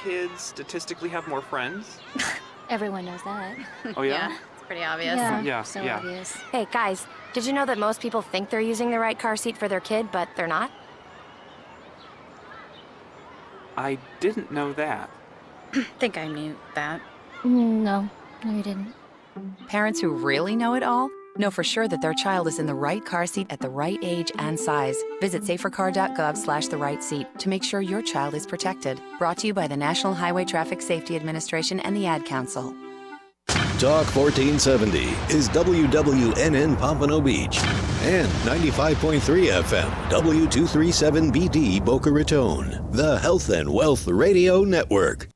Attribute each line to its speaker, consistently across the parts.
Speaker 1: kids statistically have more friends?
Speaker 2: Everyone knows that.
Speaker 1: Oh, yeah?
Speaker 3: Yeah, it's pretty obvious.
Speaker 1: Yeah,
Speaker 2: so
Speaker 1: yeah.
Speaker 2: obvious.
Speaker 4: Hey, guys, did you know that most people think they're using the right car seat for their kid, but they're not?
Speaker 1: I didn't know that.
Speaker 3: Think I knew that.
Speaker 2: No, you didn't.
Speaker 5: Parents who really know it all know for sure that their child is in the right car seat at the right age and size. Visit safercar.gov/the-right-seat to make sure your child is protected. Brought to you by the National Highway Traffic Safety Administration and the Ad Council.
Speaker 6: Talk 1470 is WWNN Pompano Beach and 95.3 FM W237BD Boca Raton, the Health and Wealth Radio Network.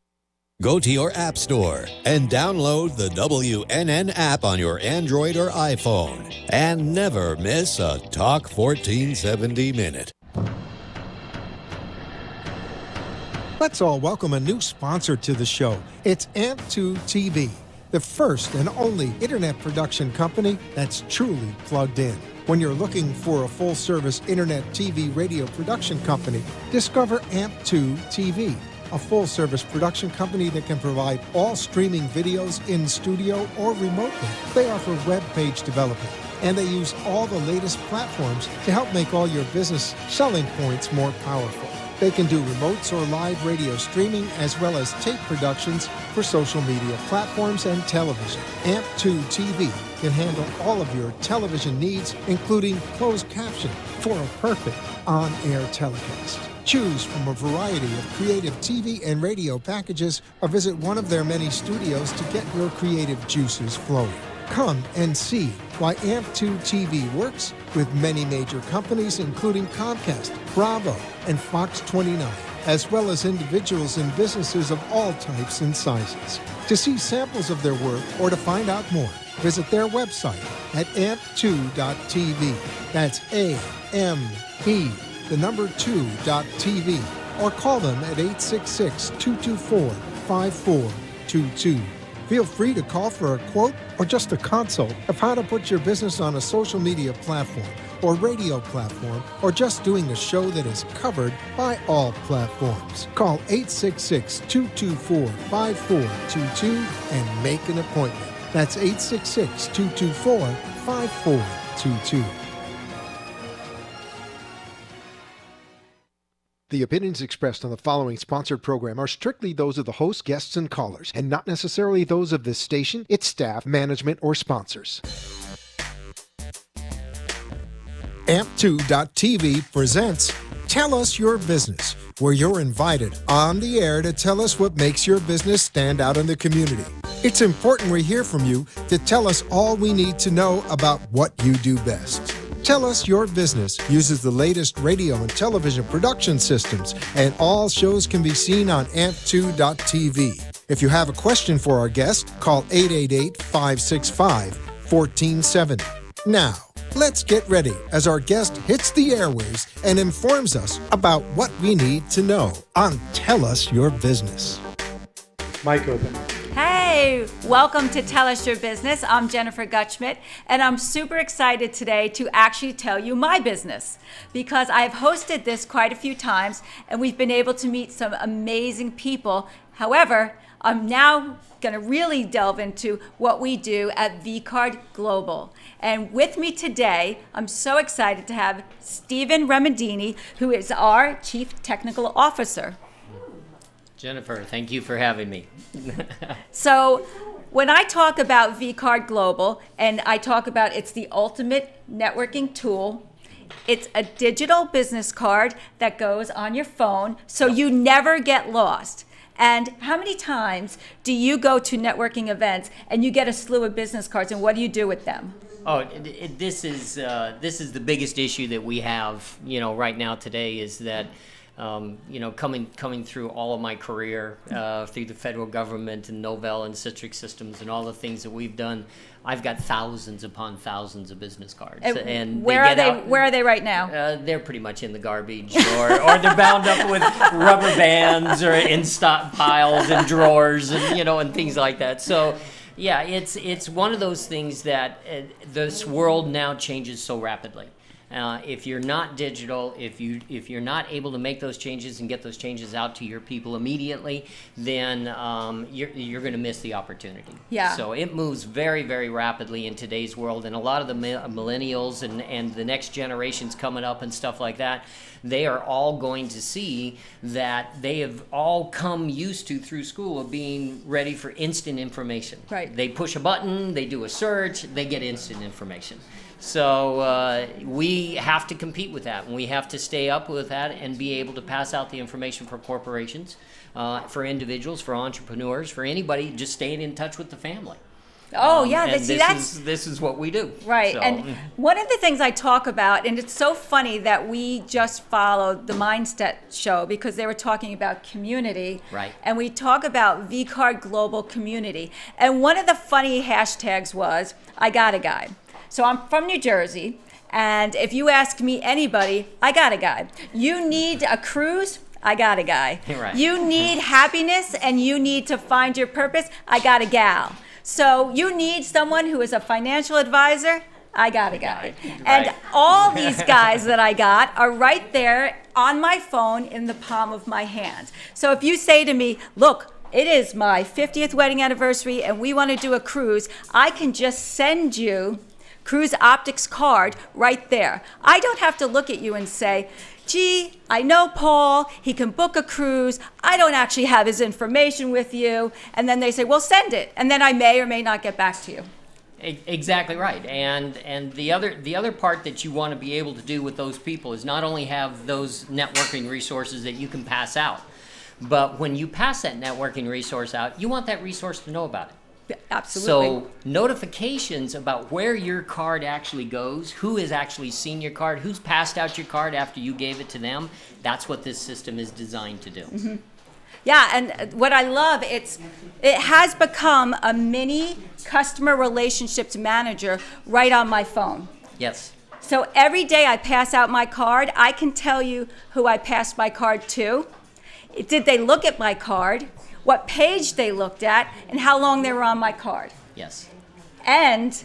Speaker 6: Go to your app store and download the WNN app on your Android or iPhone and never miss a Talk 1470 minute.
Speaker 7: Let's all welcome a new sponsor to the show. It's AMP2 TV, the first and only internet production company that's truly plugged in. When you're looking for a full-service internet TV radio production company, discover AMP2 TV, a full-service production company that can provide all streaming videos in studio or remotely. They offer web page development, and they use all the latest platforms to help make all your business selling points more powerful. They can do remotes or live radio streaming as well as tape productions for social media platforms and television. AMP2 TV can handle all of your television needs, including closed caption for a perfect on-air telecast. Choose from a variety of creative TV and radio packages or visit one of their many studios to get your creative juices flowing. Come and see why AMP2 TV works with many major companies including Comcast, Bravo, and Fox 29, as well as individuals and businesses of all types and sizes. To see samples of their work or to find out more, visit their website at amp2.tv. That's AMP, the number 2.tv, or call them at 866-224-5422. Feel free to call for a quote or just a consult of how to put your business on a social media platform or radio platform, or just doing a show that is covered by all platforms. Call 866-224-5422 and make an appointment. That's 866-224-5422. The opinions expressed on the following sponsored program are strictly those of the host, guests, and callers, and not necessarily those of this station, its staff, management, or sponsors. AMP2.tv presents Tell Us Your Business, where you're invited on the air to tell us what makes your business stand out in the community. It's important we hear from you to tell us all we need to know about what you do best. Tell Us Your Business uses the latest radio and television production systems, and all shows can be seen on amp2.tv. If you have a question for our guest, call 888-565-1470. Now, let's get ready as our guest hits the airwaves and informs us about what we need to know on Tell Us Your Business. Mic open.
Speaker 8: Hey, welcome to Tell Us Your Business. I'm Jennifer Gutschmidt, and I'm super excited today to actually tell you my business, because I've hosted this quite a few times and we've been able to meet some amazing people. However, I'm now going to really delve into what we do at vCard Global. And with me today, I'm so excited to have Stephen Remendini, who is our Chief Technical Officer.
Speaker 9: Jennifer, thank you for having me.
Speaker 8: So when I talk about vCard Global, and I talk about it's the ultimate networking tool, it's a digital business card that goes on your phone so you never get lost. And how many times do you go to networking events and you get a slew of business cards, and what do you do with them?
Speaker 9: Oh, this is the biggest issue that we have, right now today, is that coming through all of my career through the federal government and Novell and Citrix Systems and all the things that we've done, I've got thousands upon thousands of business cards. And
Speaker 8: where are they right now?
Speaker 9: They're pretty much in the garbage, or they're bound up with rubber bands, or in stockpiles and drawers, and and things like that. So, yeah, it's one of those things that this world now changes so rapidly. If you're not digital, if you're not able to make those changes and get those changes out to your people immediately, then you're going to miss the opportunity.
Speaker 8: Yeah.
Speaker 9: So it moves very, very rapidly in today's world, and a lot of the millennials and the next generations coming up and stuff like that, they are all going to see that they have all come used to through school of being ready for instant information.
Speaker 8: Right.
Speaker 9: They push a button, they do a search, they get instant information. So we have to compete with that, and we have to stay up with that and be able to pass out the information for corporations, for individuals, for entrepreneurs, for anybody just staying in touch with the family.
Speaker 8: Oh, yeah.
Speaker 9: And
Speaker 8: See,
Speaker 9: this is what we do.
Speaker 8: Right.
Speaker 9: So,
Speaker 8: And one of the things I talk about, and it's so funny that we just followed the Mindset show because they were talking about community.
Speaker 9: Right.
Speaker 8: And we talk about VCard Global Community. And one of the funny hashtags was, I got a guy. So I'm from New Jersey. And if you ask me anybody, I got a guy. You need a cruise? I got a guy.
Speaker 9: Right.
Speaker 8: You need happiness and you need to find your purpose? I got a gal. So you need someone who is a financial advisor? I got a guy.
Speaker 9: Right.
Speaker 8: And all these guys that I got are right there on my phone in the palm of my hand. So if you say to me, look, it is my 50th wedding anniversary and we want to do a cruise, I can just send you Cruise Optics card right there. I don't have to look at you and say, gee, I know Paul, he can book a cruise, I don't actually have his information with you. And then they say, well, send it. And then I may or may not get back to you.
Speaker 9: Exactly right. And the other part that you want to be able to do with those people is not only have those networking resources that you can pass out, but when you pass that networking resource out, you want that resource to know about it.
Speaker 8: Absolutely.
Speaker 9: So notifications about where your card actually goes, who has actually seen your card, who's passed out your card after you gave it to them, that's what this system is designed to do.
Speaker 8: Mm-hmm. Yeah, and what I love, it has become a mini customer relationships manager right on my phone.
Speaker 9: Yes.
Speaker 8: So every day I pass out my card, I can tell you who I passed my card to. Did they look at my card? What page they looked at, and how long they were on my card.
Speaker 9: Yes.
Speaker 8: And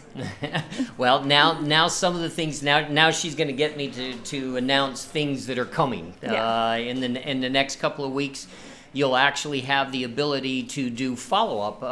Speaker 9: well, now some of the things now she's going to get me to announce things that are coming.
Speaker 8: Yeah.
Speaker 9: In the next couple of weeks, you'll actually have the ability to do follow-up.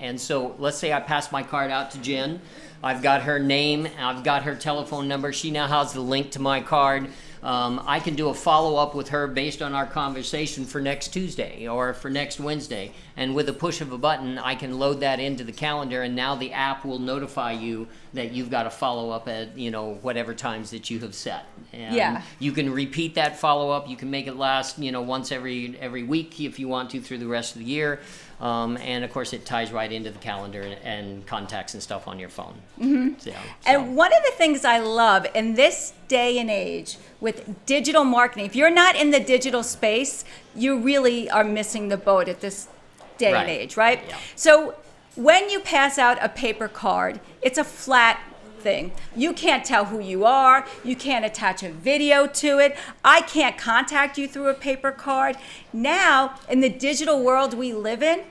Speaker 9: And so let's say I pass my card out to Jen. I've got her name, I've got her telephone number. She now has the link to my card. I can do a follow-up with her based on our conversation for next Tuesday or for next Wednesday. And with a push of a button, I can load that into the calendar, and now the app will notify you that you've got a follow-up at, whatever times that you have set. And
Speaker 8: yeah.
Speaker 9: You can repeat that follow-up. You can make it last, once every week if you want to through the rest of the year. And of course, it ties right into the calendar and contacts and stuff on your phone.
Speaker 8: Mm-hmm.
Speaker 9: So.
Speaker 8: And one of the things I love in this day and age with digital marketing, if you're not in the digital space, you really are missing the boat at this day and age, right?
Speaker 9: Yeah.
Speaker 8: So when you pass out a paper card, it's a flat thing. You can't tell who you are. You can't attach a video to it. I can't contact you through a paper card. Now, in the digital world we live in,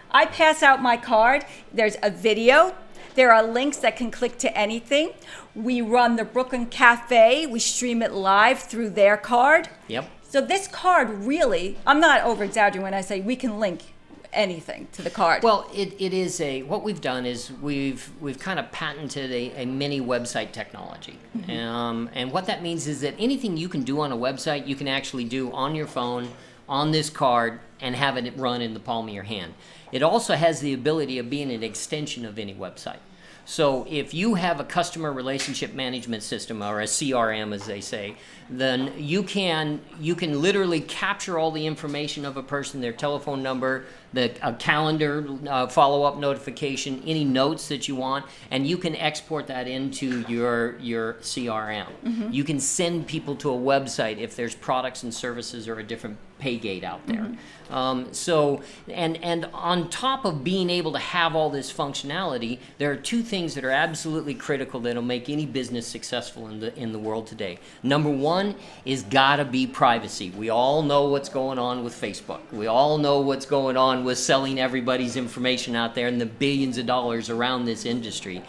Speaker 8: I pass out my card. There's a video. There are links that can click to anything. We run the Brooklyn Cafe. We stream it live through their card.
Speaker 9: Yep.
Speaker 8: So this card really, I'm not over-exaggerating when I say we can link anything to the card.
Speaker 9: Well, it is what we've done is we've kind of patented a mini website technology. Mm-hmm. And what that means is that anything you can do on a website, you can actually do on your phone, on this card, and have it run in the palm of your hand. It also has the ability of being an extension of any website. So if you have a customer relationship management system, or a CRM as they say, then you can literally capture all the information of a person, their telephone number, a calendar follow-up notification, any notes that you want, and you can export that into your CRM. Mm-hmm. You can send people to a website if there's products and services or a different pay gate out there. Mm-hmm. So on top of being able to have all this functionality, there are two things that are absolutely critical that'll make any business successful in the world today. Number one is gotta be privacy. We all know what's going on with Facebook. We all know what's going on with selling everybody's information out there and the billions of dollars around this industry.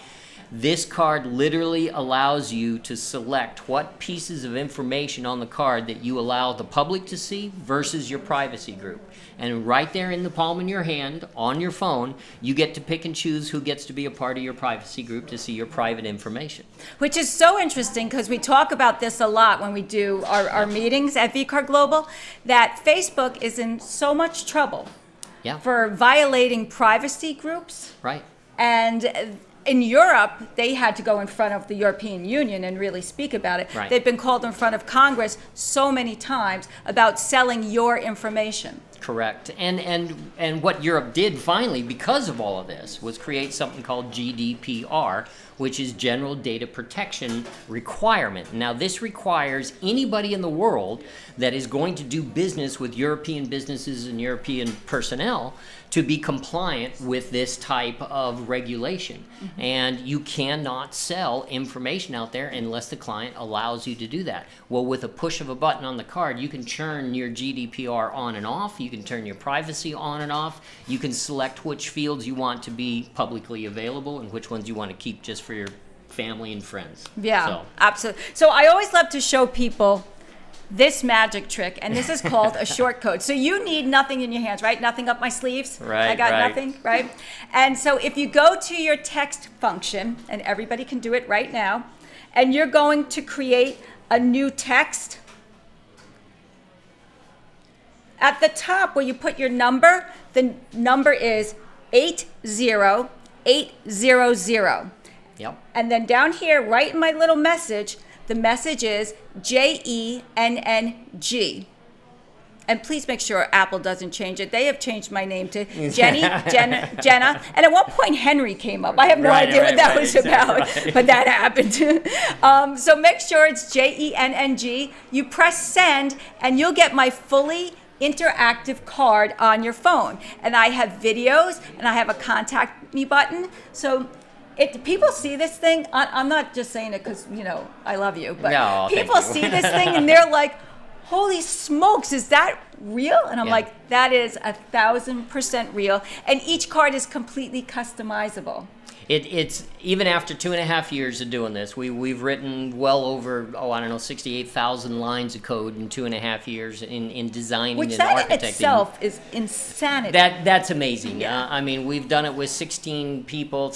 Speaker 9: This card literally allows you to select what pieces of information on the card that you allow the public to see versus your privacy group. And right there in the palm of your hand, on your phone, you get to pick and choose who gets to be a part of your privacy group to see your private information.
Speaker 8: Which is so interesting because we talk about this a lot when we do our meetings at VCAR Global, that Facebook is in so much trouble for violating privacy groups.
Speaker 9: Right.
Speaker 8: And in Europe, they had to go in front of the European Union and really speak about it.
Speaker 9: Right.
Speaker 8: They've been called in front of Congress so many times about selling your information.
Speaker 9: Correct. And what Europe did finally, because of all of this, was create something called GDPR, which is General Data Protection Requirement. Now, this requires anybody in the world that is going to do business with European businesses and European personnel to be compliant with this type of regulation. Mm-hmm. And you cannot sell information out there unless the client allows you to do that. Well, with a push of a button on the card, you can turn your GDPR on and off. You can turn your privacy on and off. You can select which fields you want to be publicly available and which ones you want to keep just for your family and friends.
Speaker 8: Yeah, absolutely. So I always love to show people this magic trick, and this is called a short code. So you need nothing in your hands, right? Nothing up my sleeves.
Speaker 9: Right,
Speaker 8: I got
Speaker 9: right.
Speaker 8: nothing, right? And so if you go to your text function, and everybody can do it right now, and you're going to create a new text, at the top where you put your number, the number is 80800.
Speaker 9: Yep.
Speaker 8: And then down here, right in my little message, the message is JENNG. And please make sure Apple doesn't change it. They have changed my name to Jenny, Jenna. And at one point, Henry came up. I have no idea what that was about, but that happened. So make sure it's JENNG. You press send, and you'll get my fully interactive card on your phone. And I have videos, and I have a contact me button. So people see this thing. I'm not just saying it because, you know, I love you, but
Speaker 9: no,
Speaker 8: people see this thing and they're like, holy smokes, is that real? And I'm like, that is 1,000% real. And each card is completely customizable.
Speaker 9: It's even after 2.5 years of doing this, we've written well over 68,000 lines of code in 2.5 years in designing and architecting.
Speaker 8: Which that in itself is insanity.
Speaker 9: That's amazing.
Speaker 8: Yeah.
Speaker 9: I mean, we've done it with 17 people,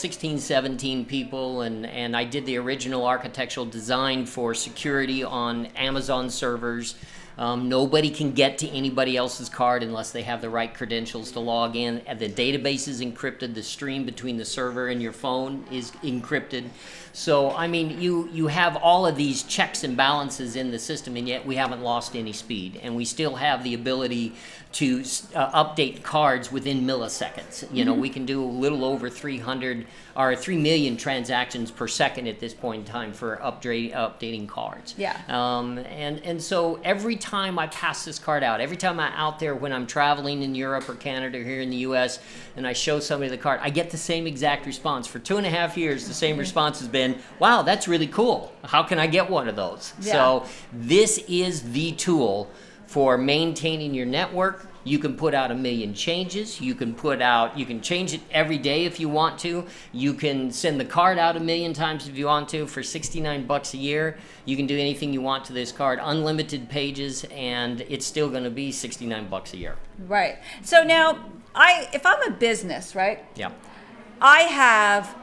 Speaker 9: and I did the original architectural design for security on Amazon servers. Nobody can get to anybody else's card unless they have the right credentials to log in. The database is encrypted. The stream between the server and your phone is encrypted. So, I mean, you have all of these checks and balances in the system, and yet we haven't lost any speed. And we still have the ability to update cards within milliseconds. You know, we can do a little over 3 million transactions per second at this point in time for updating cards.
Speaker 8: Yeah.
Speaker 9: And so every time I pass this card out, every time I'm out there when I'm traveling in Europe or Canada or here in the U.S. and I show somebody the card, I get the same exact response. For 2.5 years, the same response has been, wow, that's really cool. How can I get one of those?
Speaker 8: Yeah.
Speaker 9: So this is the tool for maintaining your network. You can put out 1 million changes. You can change it every day if you want to. You can send the card out 1 million times if you want to for $69 a year. You can do anything you want to this card, unlimited pages, and it's still going to be $69 a year.
Speaker 8: Right. So now, if I'm a business, right?
Speaker 9: Yeah.
Speaker 8: I have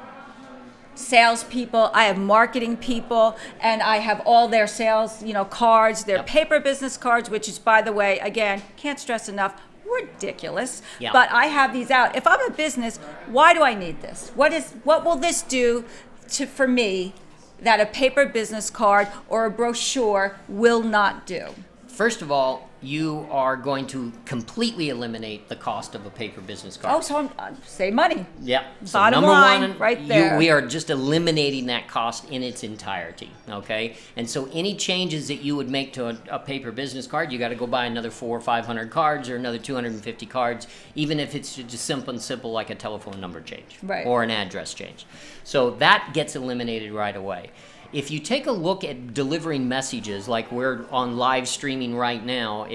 Speaker 8: salespeople, I have marketing people, and I have all their sales, cards, their paper business cards, which is, by the way, again, can't stress enough, ridiculous.
Speaker 9: Yeah.
Speaker 8: But I have these out. If I'm a business, why do I need this? What will this do for me that a paper business card or a brochure will not do?
Speaker 9: First of all, you are going to completely eliminate the cost of a paper business card.
Speaker 8: Oh, so save money.
Speaker 9: Yep. So
Speaker 8: Bottom
Speaker 9: number
Speaker 8: line,
Speaker 9: one,
Speaker 8: right there.
Speaker 9: we are just eliminating that cost in its entirety, okay? And so any changes that you would make to a paper business card, you got to go buy another 400 or 500 cards or another 250 cards, even if it's just simple like a telephone number change
Speaker 8: or
Speaker 9: an address change. So that gets eliminated right away. if you take a look at delivering messages, like we're on live streaming right now,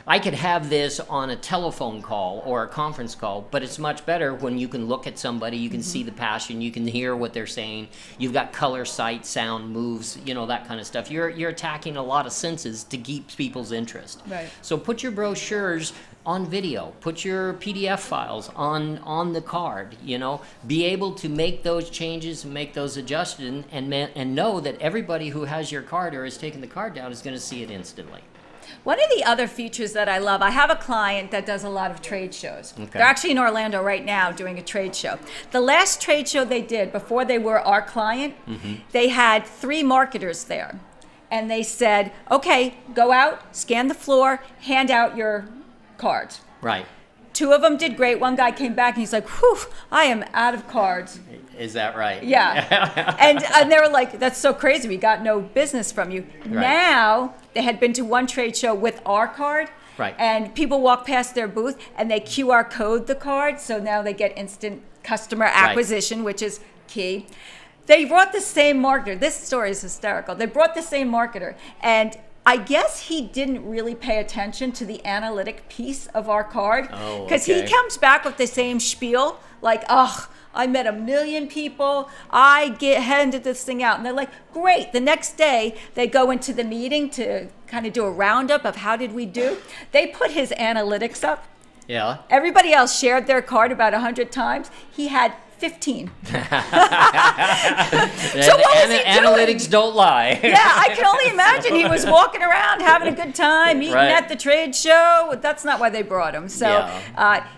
Speaker 9: I could have this on a telephone call or a conference call, but it's much better when you can look at somebody, you can see the passion, you can hear what they're saying. You've got color, sight, sound, moves, that kind of stuff. You're attacking a lot of senses to keep people's interest.
Speaker 8: Right.
Speaker 9: So put your brochures on video, put your PDF files on the card, be able to make those changes and make those adjustments and know that everybody who has your card or has taken the card down is going to see it instantly.
Speaker 8: One of the other features that I love, I have a client that does a lot of trade shows.
Speaker 9: Okay.
Speaker 8: They're actually in Orlando right now doing a trade show. The last trade show they did, before they were our client, they had 3 marketers there. And they said, okay, go out, scan the floor, hand out your cards.
Speaker 9: Right.
Speaker 8: 2 of them did great. One guy came back and he's like, whew, I am out of cards.
Speaker 9: Is that right?
Speaker 8: Yeah. and they were like, that's so crazy. We got no business from you.
Speaker 9: Right.
Speaker 8: Now, they had been to one trade show with our card.
Speaker 9: Right.
Speaker 8: And people walk past their booth and they QR code the card. So now they get instant customer acquisition, which is key. They brought the same marketer. This story is hysterical. They brought the same marketer. And I guess he didn't really pay attention to the analytic piece of our card.
Speaker 9: Oh,
Speaker 8: because he comes back with the same spiel, like, ugh, I met 1 million people. I handed this thing out. And they're like, great. The next day, they go into the meeting to kind of do a roundup of how did we do. They put his analytics up.
Speaker 9: Yeah.
Speaker 8: Everybody else shared their card about 100 times. He had 15. So what was he doing?
Speaker 9: Analytics don't lie.
Speaker 8: Yeah, I can only imagine he was walking around having a good time, eating at the trade show. That's not why they brought him. So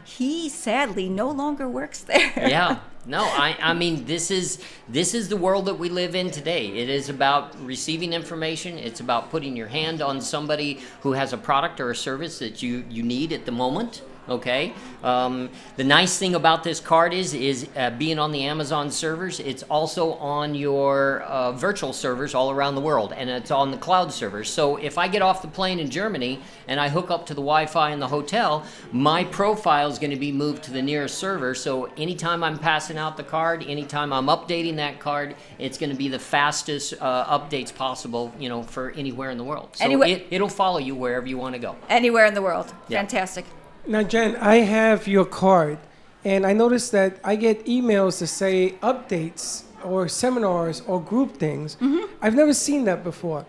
Speaker 8: he sadly no longer works there.
Speaker 9: Yeah. No, I mean, this is the world that we live in today. It is about receiving information. It's about putting your hand on somebody who has a product or a service that you need at the moment. Okay. The nice thing about this card is being on the Amazon servers. It's also on your virtual servers all around the world, and it's on the cloud servers. So if I get off the plane in Germany and I hook up to the Wi-Fi in the hotel, my profile is going to be moved to the nearest server. So anytime I'm passing out the card, anytime I'm updating that card, it's going to be the fastest updates possible, for anywhere in the world. So it'll follow you wherever you want to go.
Speaker 8: Anywhere in the world.
Speaker 9: Yeah.
Speaker 8: Fantastic.
Speaker 10: Now, Jen, I have your card, and I noticed that I get emails to say updates or seminars or group things. I've never seen that before.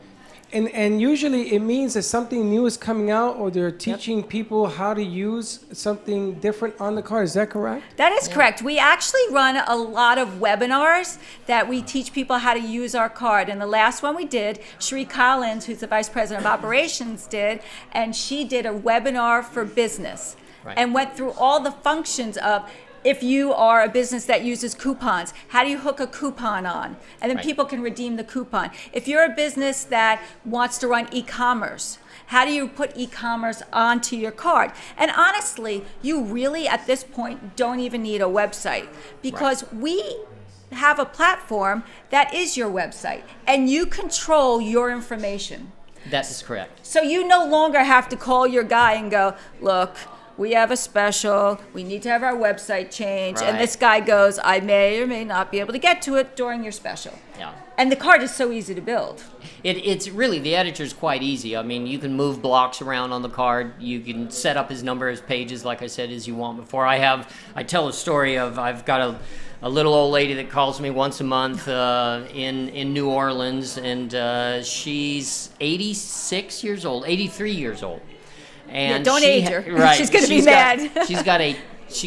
Speaker 10: And usually it means that something new is coming out, or they're teaching people how to use something different on the card. Is that correct?
Speaker 8: That is correct. We actually run a lot of webinars that we teach people how to use our card. And the last one we did, Sheree Collins, who's the Vice President of Operations, did, and she did a webinar for business and went through all the functions of, if you are a business that uses coupons, how do you hook a coupon on? And then people can redeem the coupon. If you're a business that wants to run e-commerce, how do you put e-commerce onto your card? And honestly, you really, at this point, don't even need a website, because we have a platform that is your website, and you control your information.
Speaker 9: That is correct.
Speaker 8: So you no longer have to call your guy and go, look, we have a special, we need to have our website changed. And this guy goes, I may or may not be able to get to it during your special.
Speaker 9: Yeah.
Speaker 8: And the card is so easy to build.
Speaker 9: It's really, the editor's quite easy. I mean, you can move blocks around on the card. You can set up as number of pages, like I said, as you want before. I tell a story of, I've got a little old lady that calls me once a month in New Orleans, and she's 83 years old. And
Speaker 8: don't age her. She's going to be mad.
Speaker 9: She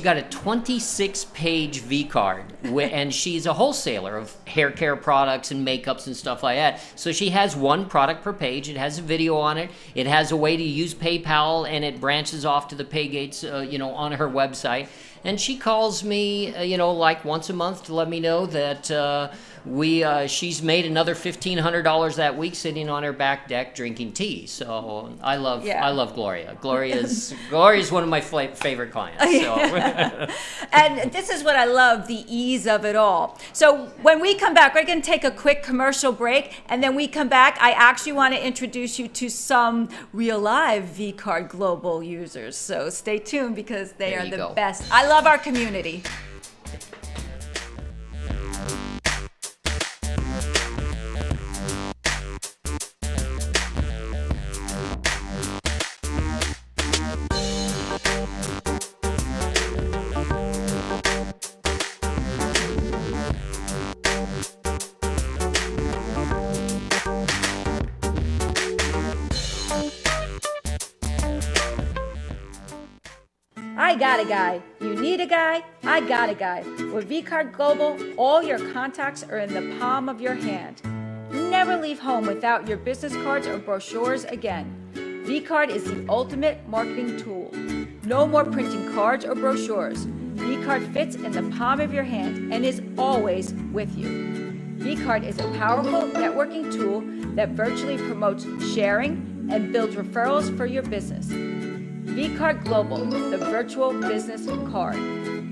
Speaker 9: got a 26-page V card, and she's a wholesaler of hair care products and makeups and stuff like that. So she has one product per page. It has a video on it. It has a way to use PayPal, and it branches off to the pay gates, on her website. And she calls me, like once a month to let me know that she's made another $1,500 that week sitting on her back deck drinking tea. So I love Gloria. Gloria's one of my favorite clients. So.
Speaker 8: And this is what I love, the ease of it all. So when we come back, we're going to take a quick commercial break, and then we come back. I actually want to introduce you to some real live V-Card Global users. So stay tuned, because they are the best. I love our community. got a guy. You need a guy? I got a guy. With VCard Global, all your contacts are in the palm of your hand. Never leave home without your business cards or brochures again. VCard is the ultimate marketing tool. No more printing cards or brochures. VCard fits in the palm of your hand and is always with you. VCard is a powerful networking tool that virtually promotes sharing and builds referrals for your business. VCard Global, the virtual business card.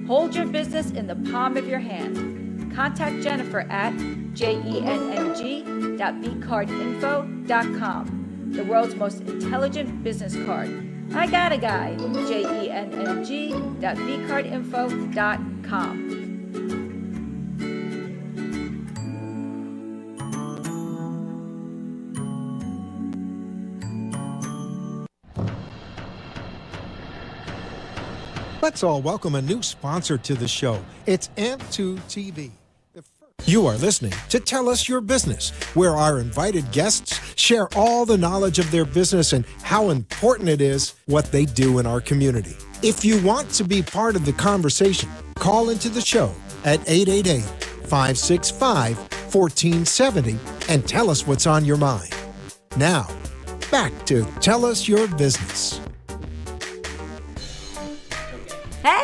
Speaker 8: Hold your business in the palm of your hand. Contact Jennifer at jenng.vcardinfo.com, the world's most intelligent business card. I got a guy, jenng.vcardinfo.com.
Speaker 7: Let's all welcome a new sponsor to the show. It's AMP2 TV. You are listening to Tell Us Your Business, where our invited guests share all the knowledge of their business and how important it is what they do in our community. If you want to be part of the conversation, call into the show at 888-565-1470 and tell us what's on your mind. Now, back to Tell Us Your Business.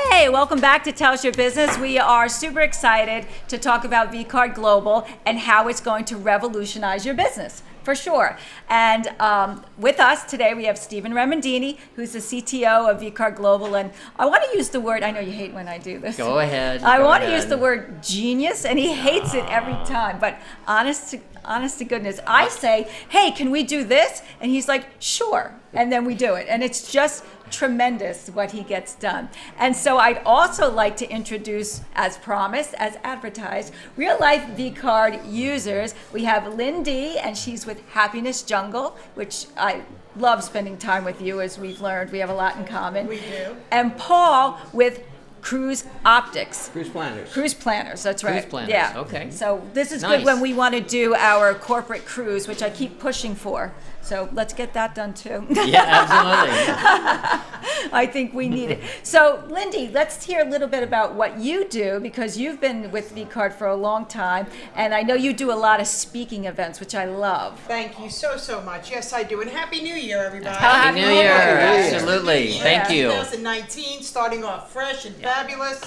Speaker 8: Hey, welcome back to Tell Us Your Business. We are super excited to talk about VCard Global and how it's going to revolutionize your business, for sure. And with us today, we have Stephen Remendini, who's the CTO of VCard Global. And I want to use the word, I know you hate when I do this.
Speaker 9: Go ahead.
Speaker 8: I want to use the word genius, and he hates it every time. But honest to goodness, I say, hey, can we do this? And he's like, sure. And then we do it. And it's just tremendous what he gets done. And so I'd also like to introduce, as promised, as advertised, real life VCard users. We have Lynn D, and she's with Happiness Jungle, which I love spending time with you, as we've learned. We have a lot in common.
Speaker 11: We do.
Speaker 8: And Paul with Cruise Optics.
Speaker 9: Cruise Planners.
Speaker 8: Cruise Planners, that's right.
Speaker 9: Cruise Planners,
Speaker 8: yeah.
Speaker 9: okay.
Speaker 8: So this is
Speaker 9: Nice.
Speaker 8: good when we want to do our corporate cruise, which I keep pushing for. So let's get that done too.
Speaker 9: Yeah, absolutely.
Speaker 8: I think we need it. So Lindy, let's hear a little bit about what you do, because you've been with VCard for a long time, and I know you do a lot of speaking events, which I love.
Speaker 11: Thank you so much. Yes, I do. And Happy New Year, everybody.
Speaker 9: Happy New Year. Absolutely. Thank you.
Speaker 11: 2019, starting off fresh and fabulous.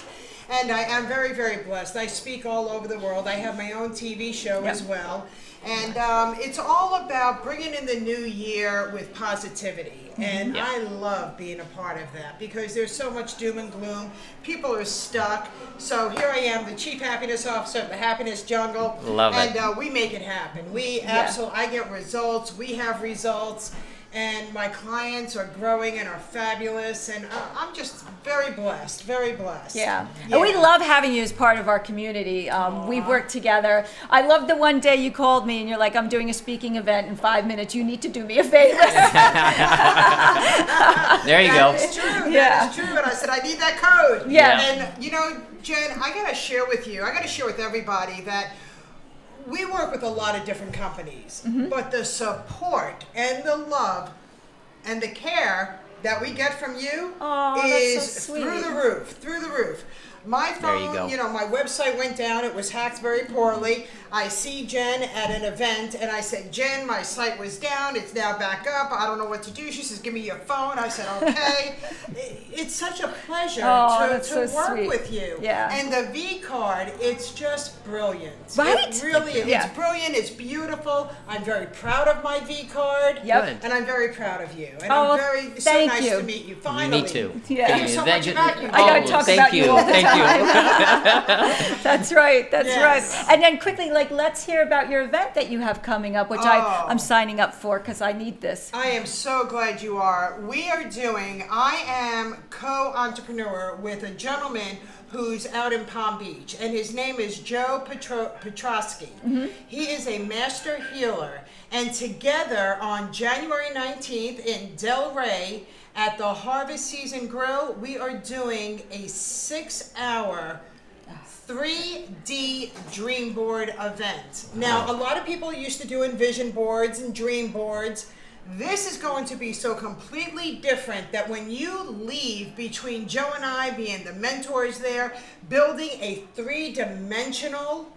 Speaker 11: And I am very, very blessed. I speak all over the world. I have my own TV show as well. And it's all about bringing in the new year with positivity. And I love being a part of that, because there's so much doom and gloom. People are stuck. So here I am, the Chief Happiness Officer of the Happiness Jungle.
Speaker 9: Love it.
Speaker 11: And we make it happen. We absolutely, I get results. We have results. And my clients are growing and are fabulous, and I'm just very blessed, very blessed.
Speaker 8: Yeah. And we love having you as part of our community. We've worked together. I love the one day you called me and you're like, I'm doing a speaking event in 5 minutes. You need to do me a favor.
Speaker 9: There you go.
Speaker 11: That's true. That is true. And I said, I need that code.
Speaker 8: Yeah.
Speaker 11: And, you know, Jen, I got to share with you, I got to share with everybody that we work with a lot of different companies, but the support and the love and the care that we get from you is
Speaker 8: so
Speaker 11: through the roof, through the roof. My phone, you know, my website went down. It was hacked very poorly. I see Jen at an event, and I said, Jen, my site was down. It's now back up. I don't know what to do. She says, give me your phone. I said, okay. It's such a pleasure to work with you.
Speaker 8: Yeah.
Speaker 11: And the VCard, it's just brilliant.
Speaker 8: Right?
Speaker 11: It really is.
Speaker 8: Yeah.
Speaker 11: It's brilliant. It's beautiful. I'm very proud of my VCard.
Speaker 8: Yep.
Speaker 11: And I'm very proud of you. And
Speaker 8: Oh,
Speaker 11: I'm very so
Speaker 8: thank
Speaker 11: nice
Speaker 8: you.
Speaker 11: to meet you. Finally.
Speaker 9: Me too.
Speaker 8: Yeah.
Speaker 11: Thank you so much about you.
Speaker 8: I gotta talk about you all the
Speaker 9: Thank
Speaker 8: time.
Speaker 9: you.
Speaker 8: That's right. That's
Speaker 11: Yes.
Speaker 8: right. And then quickly, like, let's hear about your event that you have coming up, which I'm signing up for because I need this.
Speaker 11: I am so glad you are. We are doing, I am co-entrepreneur with a gentleman who's out in Palm Beach, and his name is Joe Petrosky. He is a master healer, and together on January 19th in Delray at the Harvest Season Grill, we are doing a 6-hour 3D dream board event. Now, a lot of people used to do vision boards and dream boards. This is going to be so completely different that when you leave, between Joe and I being the mentors there, building a three-dimensional,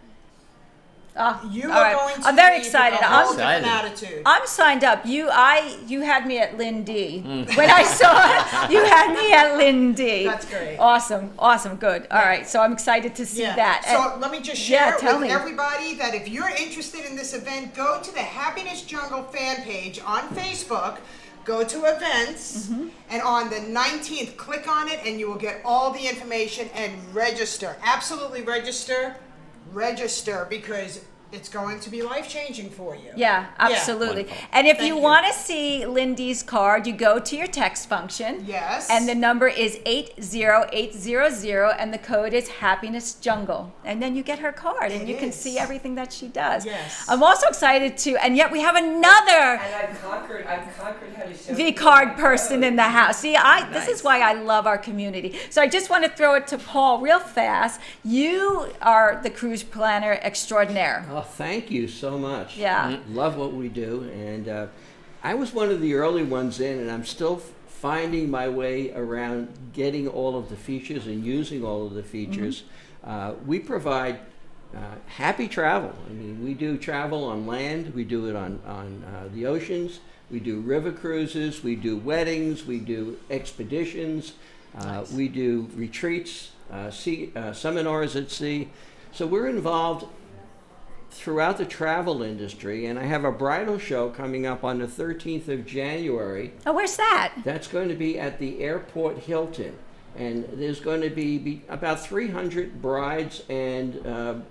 Speaker 11: you are going to
Speaker 8: I'm very
Speaker 11: leave with
Speaker 8: excited.
Speaker 11: a whole
Speaker 9: Excited.
Speaker 11: different attitude.
Speaker 8: I'm signed up. You had me at Lynn D. When I saw it, you had me at Lynn D.
Speaker 11: That's great.
Speaker 8: Awesome, good. All right, so I'm excited to see that.
Speaker 11: So let me just share
Speaker 8: tell
Speaker 11: with
Speaker 8: me.
Speaker 11: everybody that if you're interested in this event, go to the Happiness Jungle fan page on Facebook, go to events, and on the 19th, click on it, and you will get all the information and register. Absolutely register, because it's going to be life-changing for you.
Speaker 8: Yeah, absolutely. And if you
Speaker 11: you.
Speaker 8: want to see Lindy's card, you go to your text function.
Speaker 11: Yes.
Speaker 8: And the number is 80800, and the code is Happiness Jungle. And then you get her card, and you can see everything that she does.
Speaker 11: Yes.
Speaker 8: I'm also excited to, and yet we have another
Speaker 12: And I've conquered how to show
Speaker 8: V card person in the house. See, this is why I love our community. So I just want to throw it to Paul real fast. You are the cruise planner extraordinaire.
Speaker 13: Oh, thank you so much.
Speaker 8: Yeah.
Speaker 13: Love what we do. And I was one of the early ones in, and I'm still finding my way around getting all of the features and using all of the features. We provide happy travel. I mean, we do travel on land. We do it on the oceans. We do river cruises. We do weddings. We do expeditions. We do retreats, seminars at sea. So we're involved throughout the travel industry, and I have a bridal show coming up on the 13th of January.
Speaker 8: Oh, where's that?
Speaker 13: That's going to be at the Airport Hilton, and there's going to be about 300 brides and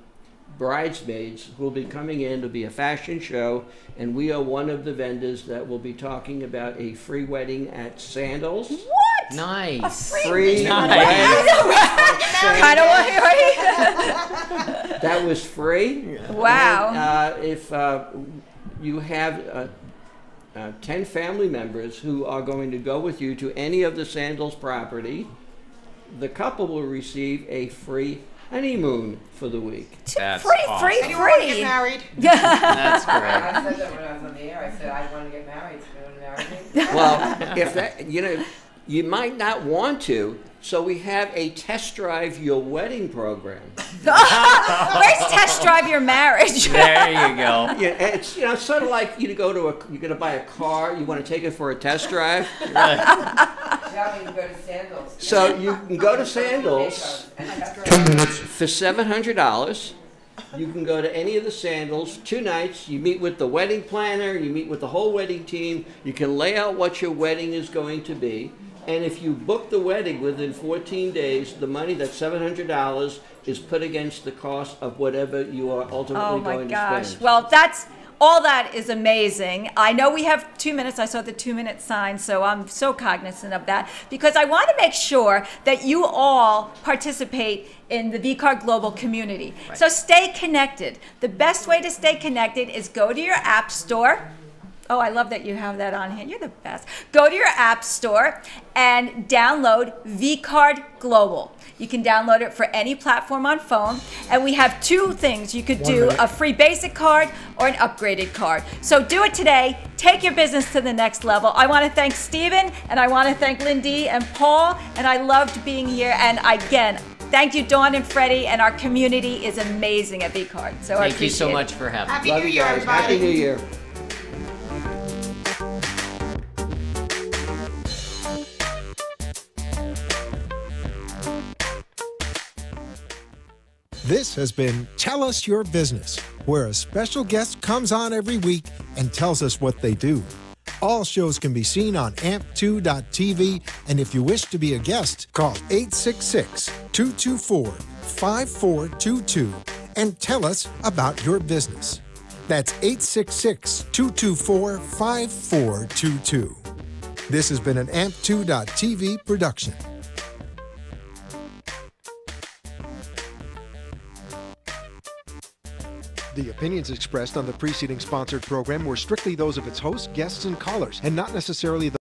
Speaker 13: bridesmaids who will be coming in. It'll be a fashion show, and we are one of the vendors that will be talking about a free wedding at Sandals.
Speaker 8: What?
Speaker 9: Nice.
Speaker 13: Free
Speaker 9: Nice.
Speaker 8: Kind of right?
Speaker 13: That was free.
Speaker 8: Wow.
Speaker 13: And, if you have 10 family members who are going to go with you to any of the Sandals property, the couple will receive a free honeymoon for the week.
Speaker 8: Free.
Speaker 11: Anyone want to get married?
Speaker 9: That's great.
Speaker 12: I said that when I was on the air. I said I want to get married. So you want to marry me?
Speaker 13: Well, if that, you might not want to, so we have a test drive your wedding program.
Speaker 8: Where's test drive your marriage?
Speaker 9: There you go.
Speaker 13: Yeah, it's sort of like you're gonna buy a car, you want to take it for a test drive.
Speaker 12: Now we can go to Sandals.
Speaker 13: So you can go to Sandals for $700. You can go to any of the Sandals, 2 nights. You meet with the wedding planner, you meet with the whole wedding team. You can lay out what your wedding is going to be. And if you book the wedding within 14 days, the money, that $700, is put against the cost of whatever you are ultimately going to spend.
Speaker 8: Well, all that is amazing. I know we have 2 minutes. I saw the 2-minute sign, so I'm so cognizant of that because I want to make sure that you all participate in the VCard Global community. Right. So stay connected. The best way to stay connected is go to your app store. Oh, I love that you have that on here. You're the best. Go to your app store and download VCard Global. You can download it for any platform on phone. And we have 2 things. You could do a free basic card or an upgraded card. So do it today. Take your business to the next level. I want to thank Stephen, and I want to thank Lindy and Paul, and I loved being here. And again, thank you, Dawn and Freddie, and our community is amazing at VCard. So I
Speaker 9: Thank you so
Speaker 8: appreciate
Speaker 9: much
Speaker 8: it.
Speaker 9: for having me.
Speaker 11: Happy
Speaker 13: Love
Speaker 11: New
Speaker 13: you
Speaker 11: Year,
Speaker 13: guys.
Speaker 11: everybody.
Speaker 13: Happy New Year.
Speaker 7: This has been Tell Us Your Business, where a special guest comes on every week and tells us what they do. All shows can be seen on amp2.tv, and if you wish to be a guest, call 866-224-5422 and tell us about your business. That's 866-224-5422. This has been an amp2.tv production. The opinions expressed on the preceding sponsored program were strictly those of its hosts, guests, and callers, and not necessarily